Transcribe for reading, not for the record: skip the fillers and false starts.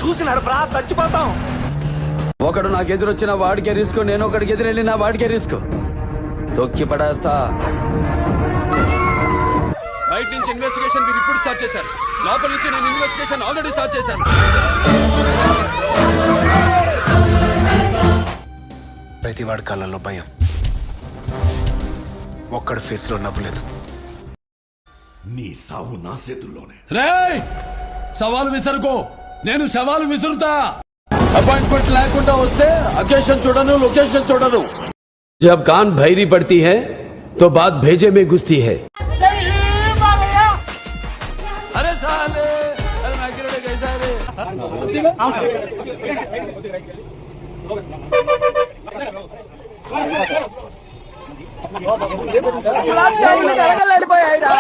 చూసినాడు బ్రా, చచ్చిపోతాం. ఒకడు నాకు ఎదురొచ్చిన వాడికే రిస్క్, నేను ఒకడికి ఎదురెళ్ళిన వాడికే రిస్క్. తొక్కి పడేస్తా. బయట నుంచి ఇన్వెస్టిగేషన్ మీరు ఇప్పుడు స్టార్ట్ చేశారు, లోపల నుంచి నేను ఇన్వెస్టిగేషన్ ఆల్రెడీ స్టార్ట్ చేశాను. ప్రతి వాడి కళ్ళల్లో భయం, ఒక్కడి ఫేస్ లో నవ్వులేదు. నీ సావు నా చేతుల్లోనే. రేయ్, సవాలు విసరుకో, నేను సవాలు విసురుతా. అపాయింట్మెంట్ లేకుండా వస్తే అకేషన్ చూడను, లొకేషన్ చూడను. जब कान भैरी पड़ती है तो बात भेजे में घुसती है. अरे साले, अरे मैं गिरने कैसा रे? వెళ్ళిపోయాయిరా.